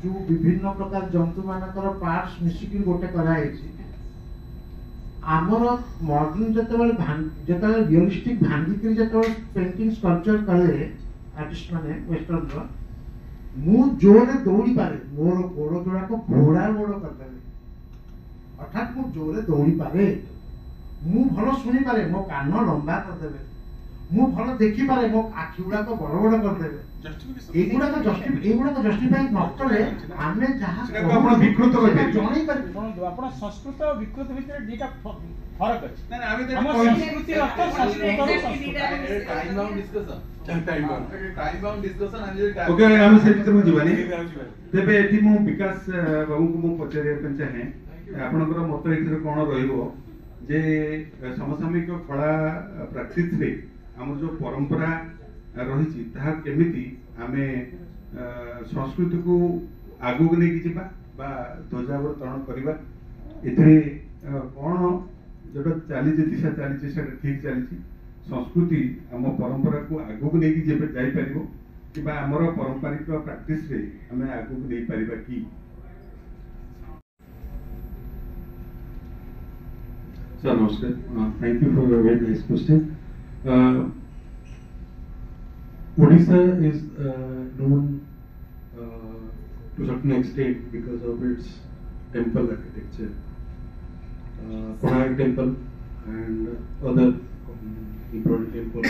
ଯୋଉ ବିଭିନ୍ନ ପ୍ରକାର ଜନ୍ତୁ ମାନଙ୍କର ପାର୍ଟସ ମିଶିକି ଗୋଟେ କରାଯାଇଛି, ଆମର ମଡର୍ନ ଯେତେବେଳେ ରିଅଲିଷ୍ଟିକ ଭାଙ୍ଗିକିରି ଯେତେବେଳେ ପେଣ୍ଟିଂ ସ୍କଲ୍ପଚର କଲେ ଆର୍ଟିଷ୍ଟ ମାନେ ୱେଷ୍ଟର୍ଣ୍ଣର, ମୁଁ ଜୋରରେ ଦୌଡ଼ି ପାରେ, ମୋର ଗୋଡ଼ ଯୋଡ଼ାକ ଘୋଡ଼ା ଗୋଡ଼ କରିଦେବେ, ଅର୍ଥାତ୍ ମୁଁ ଜୋରରେ ଦୌଡ଼ି ପାରେ, ମୁଁ ଭଲ ଶୁଣିପାରେ, ମୋ କାନ ଲମ୍ବା କରିଦେବେ, ମୁଁ ଭଲ ଦେଖିପାରେ, ମୋ ଆଖି ଗୁଡାକ ବଡ ବଡ କରିଦେବେ। ଏଇଗୁଡାକ ଜଷ୍ଟିଫାଇ ନ କଲେ ଆମେ ଯାହା ଆପଣ ବିକୃତ କରିପାରିବେ। ଜଣେଇ ପାରିବେ। ଶୁଣନ୍ତୁ, ଆପଣ ସଂସ୍କୃତ ଆଉ ବିକୃତ ଭିତରେ ଦିଟା ଫରକ ଅଛି। ନାଇଁ ଆମେ ଆମ ସଂସ୍କୃତିର ଅର୍ଥ ସଂସ୍କୃତର ସଂସ୍କୃତି। ଓକେ, ଆମେ ସେ ଭିତରକୁ ଯିବାନି। ତେବେ ଏଠି ମୁଁ ବିକାଶ ବାବୁଙ୍କୁ ମୁଁ ପଚାରିବା ପାଇଁ ଚାହେଁ, ଆପଣଙ୍କର ମତ ଏଥିରେ କଣ ରହିବ ଯେ ସମସାମୟିକ କଳା ପ୍ରାକ୍ଟିସରେ ଆମର ଯୋଉ ପରମ୍ପରା ରହିଛି ତାହା କେମିତି ଆମେ ସଂସ୍କୃତିକୁ ଆଗକୁ ନେଇକି ଯିବା ବା ଧ୍ୱଜାବତରଣ କରିବା, ଏଥିରେ କଣ ଯୋଉଟା ଚାଲିଛି ଦିଶା ଚାଲିଛି ସେଟା ଠିକ ଚାଲିଛି, ସଂସ୍କୃତି ଆମ ପରମ୍ପରାକୁ ଆଗକୁ ନେଇକି ଯାଇପାରିବ କିମ୍ବା ଆମର ପାରମ୍ପରିକ ପ୍ରାକ୍ଟିସରେ ଆମେ ଆଗକୁ ନେଇପାରିବା କି? Sir, namaskar. Thank you for a very nice question. Odisha is known to a certain extent because of its temple architecture. Konark temple and other important temples,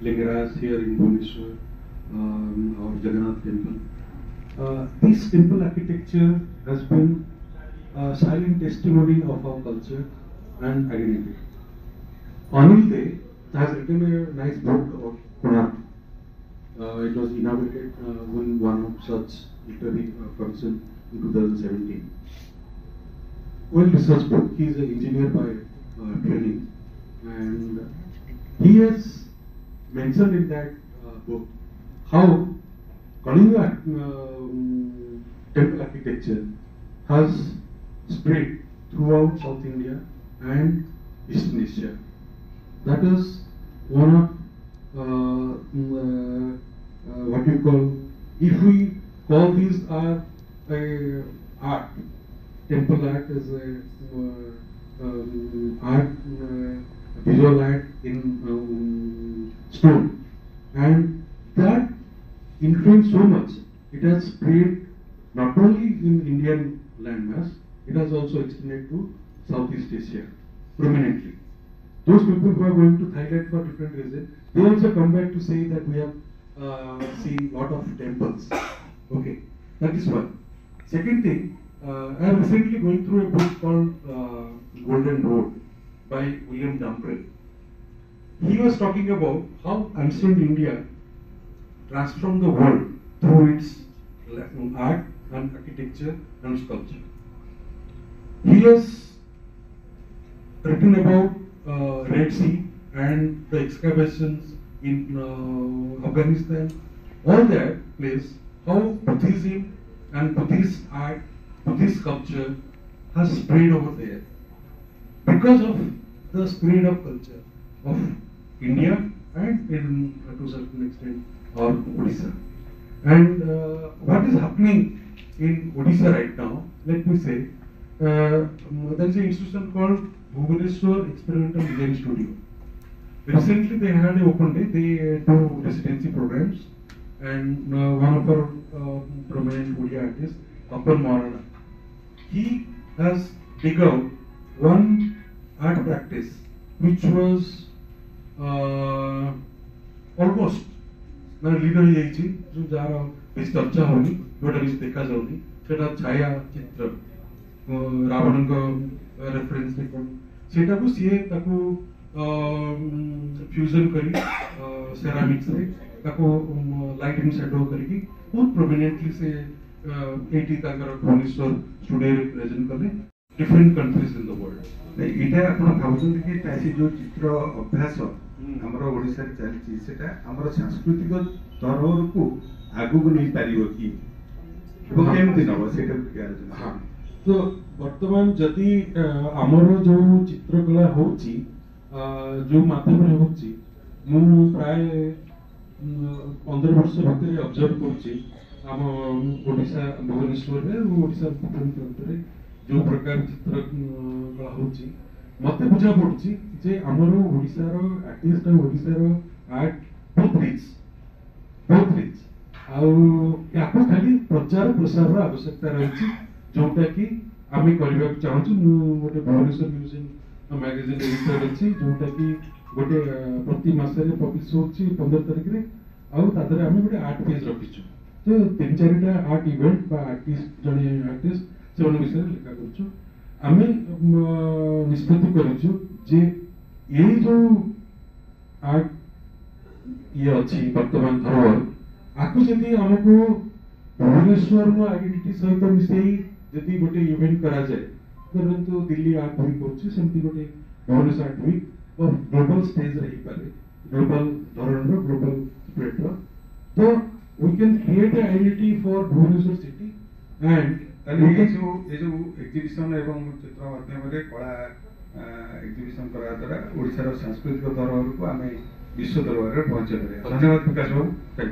Lingaraj here in Bhubaneswar, or Jagannath temple. This temple architecture has been a silent testimony of our culture and identity. Anil Dey has written a nice book about Konark. It was inaugurated when one of such literary function in 2017. Well researched book. He is an engineer by training, and he has mentioned in that book how Kalinga temple architecture has spread throughout South India and Eastern Asia. That is one of what you call, if we call these are art, temple art is a art, visual art in stone, and that influenced so much. It has spread not only in Indian landmass, it has also extended to Southeast Asia prominently. Those people who are going to Thailand for different reasons, they also come back to say that we have seen lot of temples. Okay, that is one. Second thing, I am recently going through a book called Golden Road by William Dumprey. He was talking about how ancient India transformed the world through its art and architecture and sculpture. He has written about Red Sea and the excavations in Afghanistan, all that place, how Buddhism and Buddhist art, Buddhist sculpture has spread over there because of the spread of culture of India and to a certain extent or Odisha. And what is happening in Odisha right now, let me say, there is an institution called Bhubaneswar Experimental Design Studio. Recently they had an open day, they do residency programs, and one of our prominent Odia artists, Kapil Morana, he has dig out one art practice which was almost lead हो जाइछि जो jar base चर्चा होनी जोटा base देखा जाउनी सेटा छाया चित्र रावण को रेफरेंस रे कोन सेटा को सीए ताको फ्यूजन करी सेरामिक्स रे ताको लाइट एंड शैडो करी बहुत प्रोमिनेंटली से 80 ताकर भुवनेश्वर स्टूडियो रे प्रेजेंट करले different countries in the world एटा आपण भाबुछन कि तासी जो चित्र अभ्यास हमर ओडिसा रे चलछि सेटा हमर सांस्कृतिक धरोहर को आगु को नहीं पारिबो कि वो केमति नबो सेटा के आलोचना। हां, तो वर्तमान जदि हमर जो चित्रकला होछि जो माध्यम रे होछि मु प्राय 15 वर्ष भीतर ऑब्जर्व करछि हम ओडिसा भुवनेश्वर रे ओडिसा प्रांत रे जो प्रकार चित्रकला होछि मते बुझा पड़छि जे हमर ओडिसा रो आर्टिस्ट और ओडिसा रो आर्ट बहुत रिच आउ याको खाली प्रचार प्रसार रो आवश्यकता रहिछि जोटा कि आमे करबा चाहछु मु गोटे भुवनेश्वर म्यूजियम मैगजीन एडिटर अछि जोटा कि गोटे प्रति मास रे पब्लिश होछि 15 तारिख रे आउ तादरे आमे गोटे आर्ट पेज रखिछु तो तीन चारटा आर्ट इवेंट बा आर्टिस्ट जने आर्टिस्ट से विषय लेखा करछु आमे निष्पत्ति करिछु जे ए जो आर्ट ये अछि वर्तमान धरोहर आकु जदि हमको भुवनेश्वर नो आइडेंटिटी सहित मिसई जदि गोटे इवेंट करा जाय परंतु दिल्ली आर्ट वीक होछि सेमति गोटे भुवनेश्वर आर्ट वीक और ग्लोबल स्टेज रही पारे ग्लोबल धरण रो ग्लोबल स्प्रेड रो तो we can create a identity for Bhubaneswar city and ये जो एग्जीबिशन एवं चित्र माध्यम रे कला एग्जीबिशन करा द्वारा ओडिसा रो सांस्कृतिक धरोहर को आमे विश्व दरबार रे पहुंचे पारे। धन्यवाद विकास बाबू।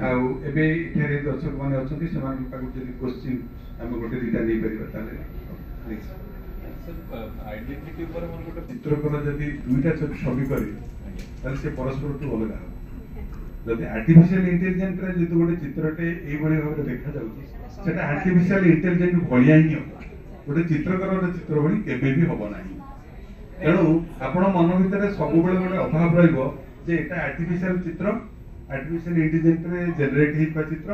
आउ एबे इठारे दर्शक माने अछंती समान पाकु जदि क्वेश्चन आमे गोटे दिटा नै परिबा ताले सर आइडेंटिटी ऊपर मन गोटे चित्रकला जदि दुईटा छवि करे ताले से परस्पर तो अलग हो जदि आर्टिफिशियल इंटेलिजेंस रे जदि गोटे चित्रटे एई बळी भाबरे देखा जाउची सेटा आर्टिफिशियल इंटेलिजेंस भलिया ही हो गोटे चित्रकर चित्र भली केबे भी हबो नाही तेणु आपण मन भितर सब बेले गोटे अभाव रहइबो जे एटा आर्टिफिशियल चित्र आर्टिफिशियल इंटेलिजेंस रे जनरेट हिपा चित्र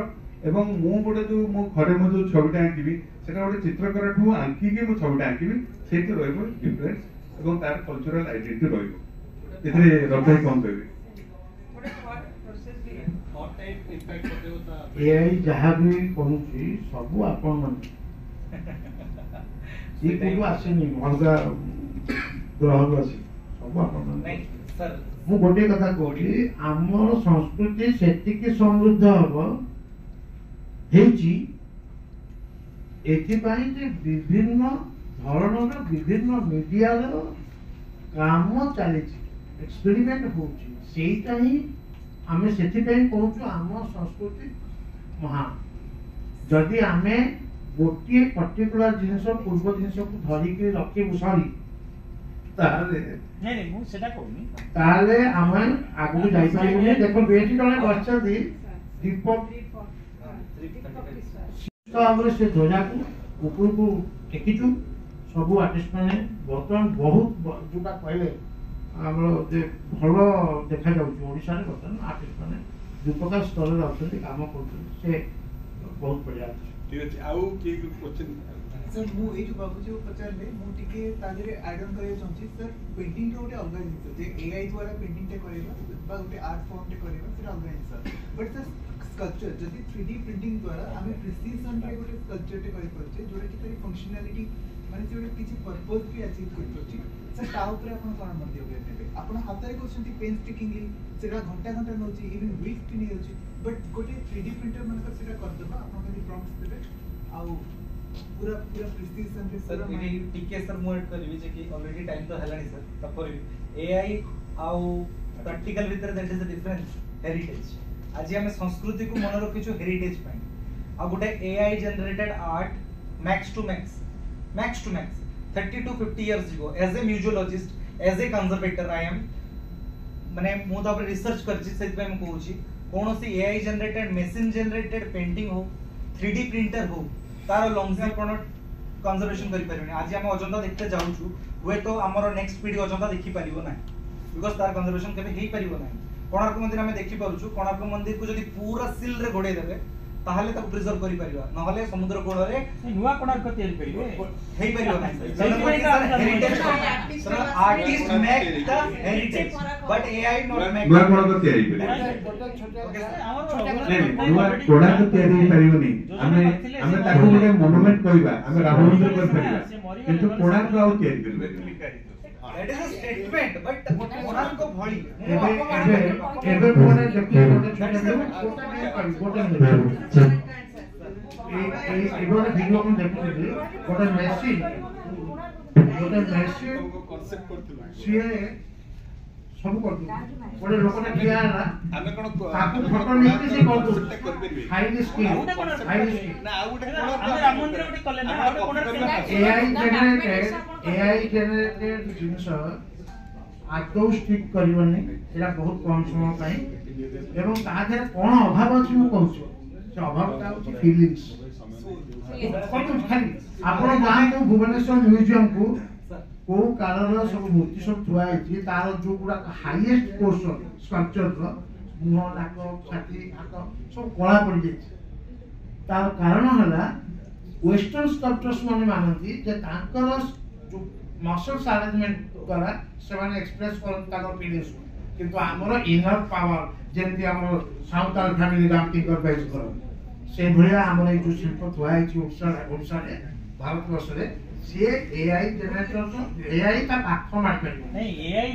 एवं मु गोटे जो मो घरे मो जो छविटा आंकिबी सेटा गोटे चित्रकर ठू आंकी के मो छविटा आंकिबी सेठी रहइबो डिफरेंस एवं तार कल्चरल आइडेंटिटी रहइबो एथरे रब्बाई कोन कहबे एआई जहाँ भी करूची सब आपण मन ये कोठू आसेनी अलगा ग्रह आसी सब आपण मन नहीं सर मु गोटे कथा कहली हमर संस्कृति सेतिकी समृद्ध हबो हेची एथिपाई जे विभिन्न धरणर विभिन्न मीडिया रो काम चली एक्सपेरिमेंट होची सेटा ही आमे सेथिपई कहूछु आम संस्कृति महान जदि आमे गोटे पर्टिकुलर जिनस पूर्व जिनस को धरिक रखिबु सरी ताले नहीं नहीं मु सेटा कहूनी ताले आमे आगु जाई पाइबुनी देखो बेटी जने बच्चदी दीपक तो हमरे से ध्वजा को ऊपर को टेकिचु सब आर्टिस्ट माने बर्तमान बहुत जोटा कहले हमरो जे भलो देखा जाउछ ओडिसा रे बर्तमान आर्टिस्ट माने दुपका स्तर रे अछंती काम करछन से बहुत बढ़िया ठीक अछि आउ के क्वेश्चन सर मु ए जो बाबू जो पचारले मु टिके ताजरे ऐड ऑन करे चाहछि सर पेंटिंग तो ओटे अलग जिंस जे एआई द्वारा पेंटिंग ते करेबा बा ओटे आर्ट फॉर्म ते करेबा सेटा अलग जिंस बट सर स्कल्पचर जदि 3D प्रिंटिंग द्वारा आमे प्रिसिजन रे ओटे स्कल्पचर ते करि परछे जोटा कि तारी फंक्शनैलिटी माने से ओटे किछि पर्पस भी अचीव करि परछी सर ता ऊपर आपण कोन मन दियो नेबे आपण हातरे कोछंती पेन स्टिकिंगली सेटा घंटा घंटा नउची इवन वीक कि नै होची बट गोटे 3D प्रिंटर मानकर सेटा कर देबा आपण खाली प्रॉम्प्ट्स देबे आउ पूरा पूरा प्रिसिजन रे सर पूरा इनी टिके सर मु ऐड करबी जे कि ऑलरेडी टाइम तो हलानी सर तपर एआई आउ प्रैक्टिकल भीतर that is the difference heritage आज हम संस्कृति को मन रखिछु हेरिटेज पई आ गोटे AI generated art max to max 30 to 50 years ago as a museologist as a conservator I am माने मु तो रिसर्च करछि से पे हम कहूछि कोनोसी AI generated machine generated painting हो 3D प्रिंटर हो तार लॉन्गजिव पण कंजर्वेशन करि परिबे आज हम अजंता देखते जाउछु हुए तो हमर नेक्स्ट पीढ़ी अजंता देखि परिबो ना बिकॉज़ तार कंजर्वेशन केबे हेई परिबो ना कोणार्क मंदिर हमें देखि पारुछु कोणार्क मंदिर को जदि पूरा सील रे घोड़े देबे ताहले तक प्रिजर्व करि परिबा नहले समुद्र कोण रे नुवा कोणार्क तयारी करिवे हेई परिबो ना heritage sir artist make the heritage but AI not make नुआ कोण को तयारी करिवे नुआ कोणा को तयारी परिबनी हमें ताको गोटे मोनुमेंट कहबा हमें राम मंदिर कर परिबा किंतु कोणा को आउ तयारी करिवे that is a statement but Konark भଳି एबे कोने देखि गोटे एबे वीडियो को देखि गोटे मेसिन कांसेप्ट करथिला सीए सब कर गोटे लोकने किया ना हमें कोन ताकू फोटो निकली से कर कांसेप्ट कर परिबे हाईली स्किल ना आउ गोटे हम राम मंदिर गोटे कले ना और कोणार्क एआई जनरेटेड जिंस आदौ स्टिक करबनी एला बहुत कम समय पई एवं ता देर कोन अभाव अछि मु कहछु से अभाव ता अछि फीलिंग्स खाली आपण गाम को भुवनेश्वर म्यूजियम को कालर सब मूर्ति सब थुआ है तार जो गुडा हाईएस्ट पोर्शन स्कल्पचर रो मुह नाक छाती हाथ सब कला पड़ जाय तार कारण हला वेस्टर्न स्कल्पचर्स माने मानती जे तांकर जो मसल्स अरेंजमेंट द्वारा से माने एक्सप्रेस करन ताकर फीलिंग्स किंतु हमर इनर पावर जेंति हमर साउथर्न फैमिली गामटी कर बेस कर से भलिया हमर जो शिल्प थुआ है ओडिसा रे भारत वर्ष रे से एआई जनरेटर एआई का पाख मार कर नहीं एआई